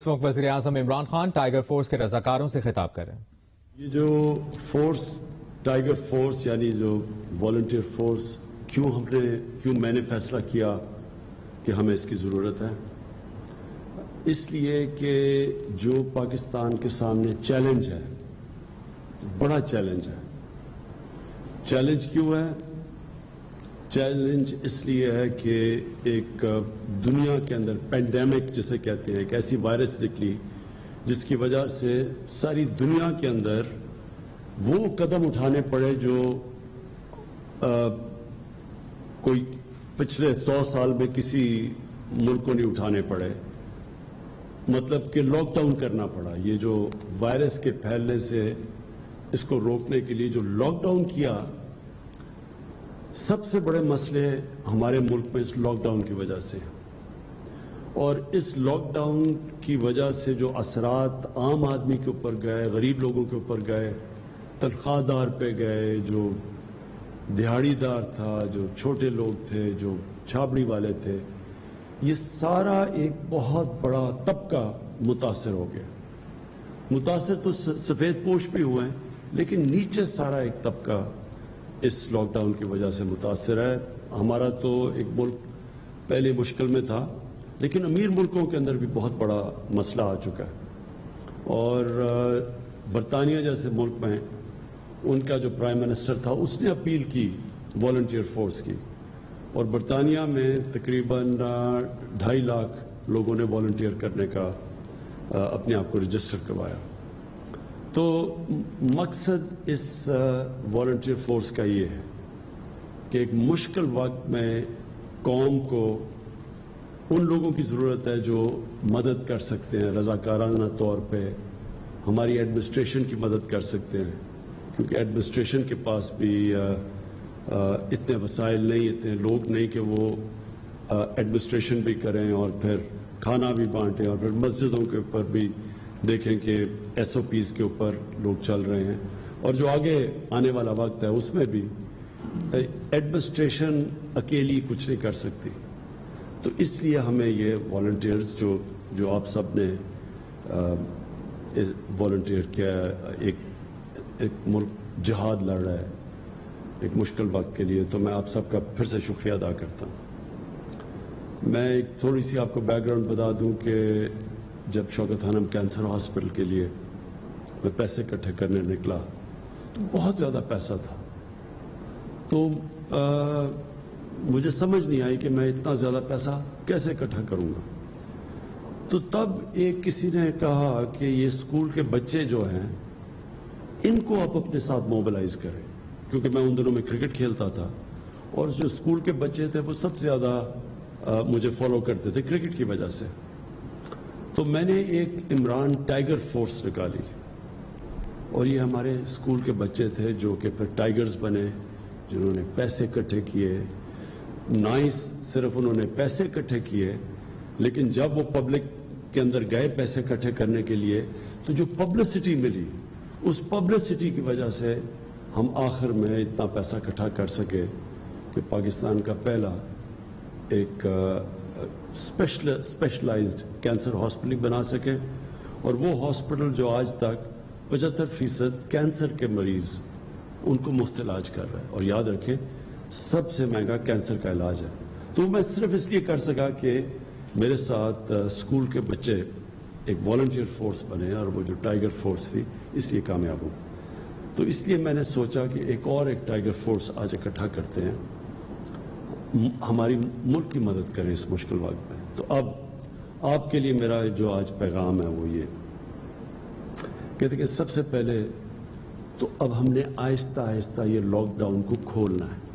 اس وقت وزیر اعظم Imran Khan tiger force کے رضاکاروں سے خطاب کر رہے ہیں. یہ جو فورس ٹائیگر فورس یعنی جو والنٹیئر فورس کیوں میں نے فیصلہ کیا کہ ہمیں اس کی ضرورت ہے، اس لیے کہ جو پاکستان کے سامنے چیلنج ہے، بڑا چیلنج ہے. چیلنج کیوں ہے؟ چیلنج اس لیے ہے کہ ایک دنیا کے اندر پینڈیمک جسے کہتے ہیں، ایک ایسی وائرس نکلی جس کی وجہ سے ساری دنیا کے اندر وہ قدم اٹھانے پڑے جو کوئی پچھلے 100 سال میں کسی ملک کو نہیں اٹھانے پڑے. مطلب کہ لاک ڈاؤن کرنا پڑا. یہ جو وائرس کے پھیلنے سے اس کو روکنے کے لیے جو لاک ڈاؤن کیا، سب سے بڑے مسئلے ہمارے ملک میں اس لاک ڈاؤن کی وجہ سے، اور اس لاک ڈاؤن کی وجہ سے جو اثرات عام آدمی کے اوپر گئے، غریب لوگوں کے اوپر گئے، تنخواہ دار پہ گئے، جو دہاڑی دار تھا، جو چھوٹے لوگ تھے، جو چھابڑی والے تھے، یہ سارا ایک بہت بڑا طبقہ متاثر ہو گیا. متاثر تو سفید پوش بھی ہوئے ہیں، لیکن نیچے سارا ایک طبقہ اس لاک ڈاؤن کی وجہ سے متاثر ہے. ہمارا تو ایک ملک پہلے مشکل میں تھا، لیکن امیر ملکوں کے اندر بھی بہت بڑا مسئلہ آ چکا ہے. اور برطانیہ جیسے ملک میں ان کا جو پرائم منسٹر تھا، اس نے اپیل کی والنٹیئر فورس کی، اور برطانیہ میں تقریباً 2.5 لاکھ لوگوں نے والنٹیئر کرنے کا اپنے آپ کو رجسٹر کروایا. تو مقصد اس والنٹیئر فورس کا یہ ہے کہ ایک مشکل وقت میں قوم کو ان لوگوں کی ضرورت ہے جو مدد کر سکتے ہیں، رضاکارانہ طور پہ ہماری ایڈمنسٹریشن کی مدد کر سکتے ہیں، کیونکہ ایڈمنسٹریشن کے پاس بھی اتنے وسائل نہیں، اتنے لوگ نہیں کہ وہ ایڈمنسٹریشن بھی کریں اور پھر کھانا بھی بانٹیں، اور پھر مسجدوں کے اوپر بھی دیکھیں کہ ایس او پیز کے اوپر لوگ چل رہے ہیں. اور جو آگے آنے والا وقت ہے اس میں بھی ایڈمنسٹریشن اکیلی کچھ نہیں کر سکتی. تو اس لیے ہمیں یہ والنٹیئرز جو آپ سب نے والنٹیئر کیا، ایک ملک جہاد لڑ رہا ہے ایک مشکل وقت کے لیے، تو میں آپ سب کا پھر سے شکریہ ادا کرتا ہوں. میں ایک تھوڑی سی آپ کو بیک گراؤنڈ بتا دوں کہ جب شوکت خانم کینسر ہاسپٹل کے لیے میں پیسے اکٹھے کرنے نکلا تو بہت زیادہ پیسہ تھا. تو مجھے سمجھ نہیں آئی کہ میں اتنا زیادہ پیسہ کیسے اکٹھا کروں گا. تو تب ایک کسی نے کہا کہ یہ اسکول کے بچے جو ہیں ان کو آپ اپنے ساتھ موبلائز کریں، کیونکہ میں ان دنوں میں کرکٹ کھیلتا تھا، اور جو اسکول کے بچے تھے وہ سب سے زیادہ مجھے فالو کرتے تھے کرکٹ کی وجہ سے. تو میں نے ایک عمران ٹائیگر فورس نکالی، اور یہ ہمارے اسکول کے بچے تھے جو کہ پھر ٹائیگرز بنے، جنہوں نے پیسے اکٹھے کیے. صرف انہوں نے پیسے اکٹھے کیے، لیکن جب وہ پبلک کے اندر گئے پیسے اکٹھے کرنے کے لیے، تو جو پبلسٹی ملی، اس پبلسٹی کی وجہ سے ہم آخر میں اتنا پیسہ اکٹھا کر سکے کہ پاکستان کا پہلا ایک اسپیشلائزڈ کینسر ہاسپٹل بنا سکے. اور وہ ہاسپٹل جو آج تک 75% کینسر کے مریض ان کو مفت علاج کر رہا ہے، اور یاد رکھیں سب سے مہنگا کینسر کا علاج ہے. تو میں صرف اس لیے کر سکا کہ میرے ساتھ اسکول کے بچے ایک والنٹیئر فورس بنے، اور وہ جو ٹائیگر فورس تھی اس لیے کامیاب ہوں. تو اس لیے میں نے سوچا کہ ایک ٹائیگر فورس آج اکٹھا کرتے ہیں، ہماری ملک کی مدد کریں اس مشکل وقت میں. تو اب آپ کے لیے میرا جو آج پیغام ہے وہ یہ کہتے کہ سب سے پہلے تو اب ہم نے آہستہ آہستہ یہ لاک ڈاؤن کو کھولنا ہے.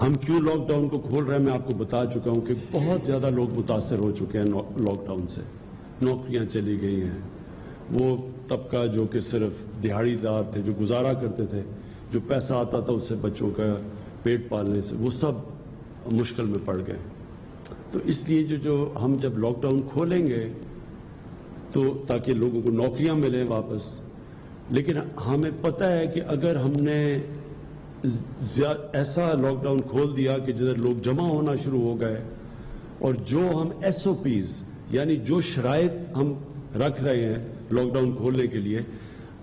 ہم کیوں لاک ڈاؤن کو کھول رہے ہیں میں آپ کو بتا چکا ہوں کہ بہت زیادہ لوگ متاثر ہو چکے ہیں لاک ڈاؤن سے. نوکریاں چلی گئی ہیں، وہ طبقہ جو کہ صرف دہاڑی دار تھے، جو گزارا کرتے تھے، جو پیسہ آتا تھا اس سے بچوں کا پیٹ پالنے سے، وہ سب مشکل میں پڑ گئے. تو اس لیے جو ہم جب لاک ڈاؤن کھولیں گے تو تاکہ لوگوں کو نوکریاں ملیں واپس، لیکن ہمیں پتہ ہے کہ اگر ہم نے ایسا لاک ڈاؤن کھول دیا کہ جدھر لوگ جمع ہونا شروع ہو گئے، اور جو ہم ایس او پیز یعنی جو شرائط ہم رکھ رہے ہیں لاک ڈاؤن کھولنے کے لیے،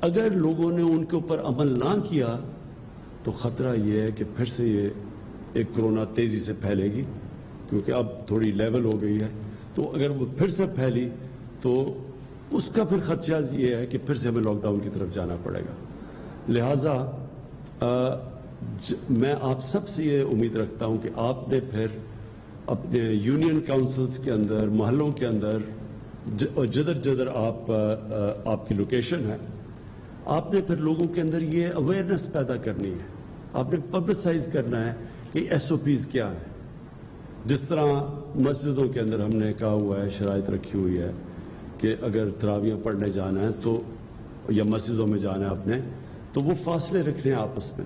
اگر لوگوں نے ان کے اوپر عمل نہ کیا تو خطرہ یہ ہے کہ پھر سے یہ ایک کرونا تیزی سے پھیلے گی، کیونکہ اب تھوڑی لیول ہو گئی ہے. تو اگر وہ پھر سے پھیلی تو اس کا پھر خدشہ یہ ہے کہ پھر سے ہمیں لاک ڈاؤن کی طرف جانا پڑے گا. لہٰذا میں آپ سب سے یہ امید رکھتا ہوں کہ آپ نے پھر اپنے یونین کاؤنسلز کے اندر، محلوں کے اندر، جدر جدر آپ کی لوکیشن ہے، آپ نے پھر لوگوں کے اندر یہ اویئرنیس پیدا کرنی ہے. آپ نے پبلسائز کرنا ہے کہ ایس او پیز کیا ہے. جس طرح مسجدوں کے اندر ہم نے کہا ہوا ہے، شرائط رکھی ہوئی ہے کہ اگر تراویح پڑھنے جانا ہے تو یا مسجدوں میں جانا ہے اپنے، تو وہ فاصلے رکھنے ہیں آپس میں،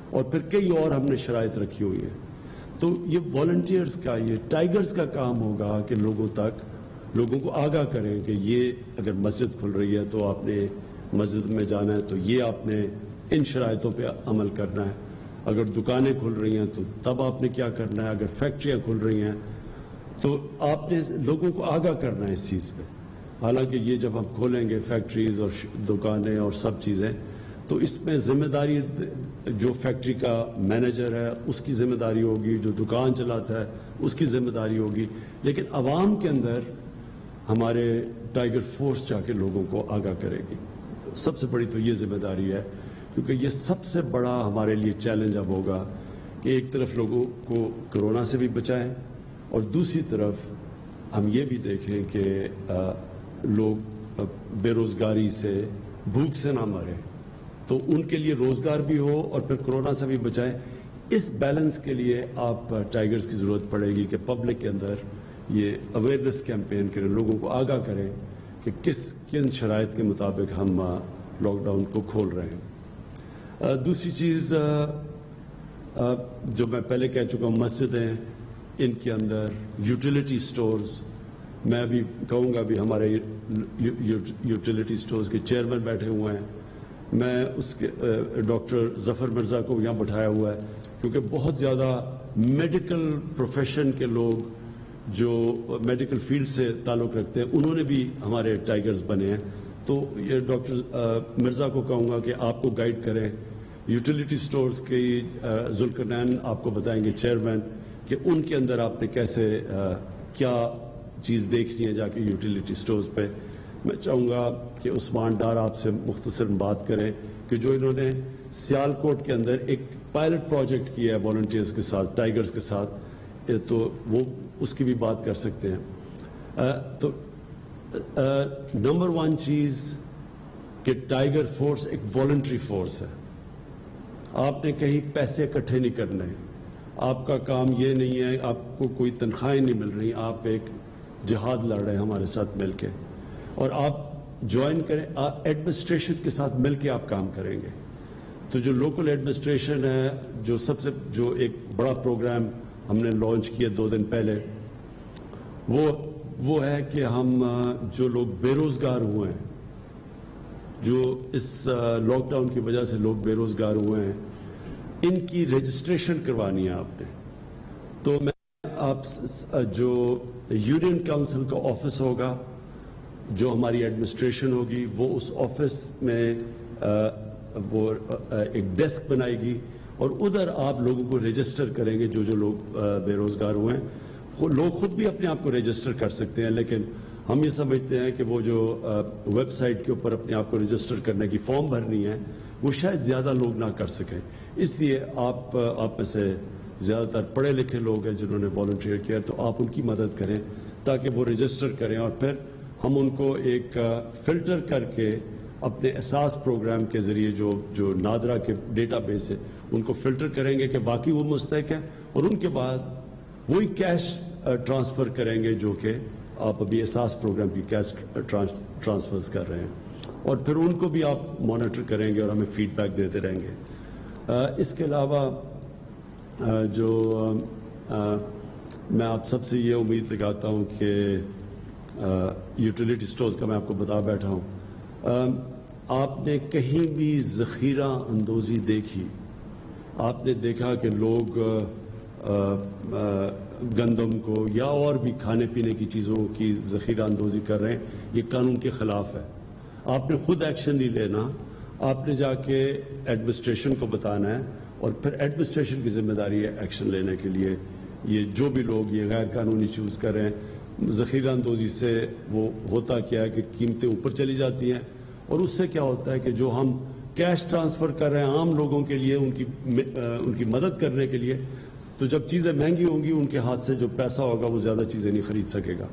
اور پھر کئی اور ہم نے شرائط رکھی ہوئی ہیں. تو یہ والنٹیئرز کا، یہ ٹائیگرز کا کام ہوگا کہ لوگوں کو آگاہ کریں کہ یہ اگر مسجد کھل رہی ہے تو آپ نے مسجد میں جانا ہے تو یہ آپ نے ان شرائطوں پہ عمل کرنا ہے. اگر دکانیں کھل رہی ہیں تو تب آپ نے کیا کرنا ہے. اگر فیکٹریاں کھل رہی ہیں تو آپ نے لوگوں کو آگاہ کرنا ہے اس چیز پہ. حالانکہ یہ جب ہم کھولیں گے فیکٹریز اور دکانیں اور سب چیزیں، تو اس میں ذمہ داری جو فیکٹری کا مینیجر ہے اس کی ذمہ داری ہوگی، جو دکان چلاتا ہے اس کی ذمہ داری ہوگی، لیکن عوام کے اندر ہمارے ٹائیگر فورس جا کے لوگوں کو آگاہ کرے گی. سب سے بڑی تو یہ ذمہ داری ہے، کیونکہ یہ سب سے بڑا ہمارے لیے چیلنج اب ہوگا کہ ایک طرف لوگوں کو کرونا سے بھی بچائیں اور دوسری طرف ہم یہ بھی دیکھیں کہ لوگ بے روزگاری سے، بھوک سے نہ مریں، تو ان کے لیے روزگار بھی ہو اور پھر کرونا سے بھی بچائیں. اس بیلنس کے لیے آپ ٹائیگرز کی ضرورت پڑے گی کہ پبلک کے اندر یہ اویئرنیس کیمپین کریں، لوگوں کو آگاہ کریں کہ کن شرائط کے مطابق ہم لاک ڈاؤن کو کھول رہے ہیں. دوسری چیز جو میں پہلے کہہ چکا ہوں، مسجدیں، ان کے اندر یوٹیلیٹی سٹورز، میں ابھی کہوں گا بھی ہمارے یوٹیلیٹی سٹورز کے چیئرمین بیٹھے ہوئے ہیں. میں اس کے ڈاکٹر ظفر مرزا کو یہاں بٹھایا ہوا ہے کیونکہ بہت زیادہ میڈیکل پروفیشن کے لوگ جو میڈیکل فیلڈ سے تعلق رکھتے ہیں انہوں نے بھی ہمارے ٹائیگرز بنے ہیں. تو یہ ڈاکٹر مرزا کو کہوں گا کہ آپ کو گائیڈ کریں. یوٹیلیٹی سٹورز کی ذوالقرنین آپ کو بتائیں گے چیئرمین کہ ان کے اندر آپ نے کیسے کیا چیز دیکھنی ہے جا کے یوٹیلیٹی سٹورز پہ. میں چاہوں گا کہ عثمان ڈار آپ سے مختصر بات کریں کہ جو انہوں نے سیالکوٹ کے اندر ایک پائلٹ پروجیکٹ کیا ہے والنٹیئرز کے ساتھ، ٹائیگرز کے ساتھ، تو وہ اس کی بھی بات کر سکتے ہیں. تو نمبر 1 چیز کہ ٹائیگر فورس ایک والنٹری فورس ہے. آپ نے کہیں پیسے اکٹھے نہیں کرنے، آپ کا کام یہ نہیں ہے، آپ کو کوئی تنخواہیں نہیں مل رہی، آپ ایک جہاد لڑ رہے ہیں ہمارے ساتھ مل کے، اور آپ جوائن کریں، ایڈمنسٹریشن کے ساتھ مل کے آپ کام کریں گے. تو جو لوکل ایڈمنسٹریشن ہے، جو ایک بڑا پروگرام ہم نے لانچ کیا 2 دن پہلے، وہ ہے کہ ہم جو لوگ بے روزگار ہوئے ہیں، جو اس لاک ڈاؤن کی وجہ سے لوگ بے روزگار ہوئے ہیں، ان کی رجسٹریشن کروانی ہے آپ نے. تو میں آپ جو یونین کاؤنسل کا آفس ہوگا، جو ہماری ایڈمنسٹریشن ہوگی، وہ اس آفس میں وہ ایک ڈیسک بنائے گی اور ادھر آپ لوگوں کو رجسٹر کریں گے. جو لوگ بے روزگار ہوئے ہیں، لوگ خود بھی اپنے آپ کو رجسٹر کر سکتے ہیں، لیکن ہم یہ سمجھتے ہیں کہ وہ جو ویب سائٹ کے اوپر اپنے آپ کو رجسٹر کرنے کی فارم بھرنی ہے، وہ شاید زیادہ لوگ نہ کر سکیں. اس لیے آپ میں سے زیادہ تر پڑھے لکھے لوگ ہیں جنہوں نے والنٹیئر کیا، تو آپ ان کی مدد کریں تاکہ وہ رجسٹر کریں، اور پھر ہم ان کو ایک فلٹر کر کے اپنے اساس پروگرام کے ذریعے جو نادرا کے ڈیٹا بیس ہے ان کو فلٹر کریں گے کہ واقعی وہ مستحق ہیں، اور ان کے بعد وہی کیش ٹرانسفر کریں گے جو کہ آپ ابھی اساس پروگرام کی کیش ٹرانسفرز کر رہے ہیں، اور پھر ان کو بھی آپ مانیٹر کریں گے اور ہمیں فیڈ بیک دیتے رہیں گے. اس کے علاوہ جو میں آپ سب سے یہ امید لگاتا ہوں کہ یوٹیلیٹی سٹورز کا میں آپ کو بتا بیٹھا ہوں، آپ نے کہیں بھی ذخیرہ اندوزی دیکھی؟ آپ نے دیکھا کہ لوگ گندم کو یا اور بھی کھانے پینے کی چیزوں کی ذخیرہ اندوزی کر رہے ہیں، یہ قانون کے خلاف ہے۔ آپ نے خود ایکشن نہیں لینا، آپ نے جا کے ایڈمنسٹریشن کو بتانا ہے، اور پھر ایڈمنسٹریشن کی ذمہ داری ہے ایکشن لینے کے لیے۔ یہ جو بھی لوگ یہ غیر قانونی چوز کر رہے ہیں، ذخیرہ اندوزی سے وہ ہوتا کیا ہے کہ قیمتیں اوپر چلی جاتی ہیں، اور اس سے کیا ہوتا ہے کہ جو ہم کیش ٹرانسفر کر رہے ہیں عام لوگوں کے لیے ان کی مدد کرنے کے لیے، تو جب چیزیں مہنگی ہوں گی ان کے ہاتھ سے جو پیسہ ہوگا وہ زیادہ چیزیں نہیں خرید سکے گا۔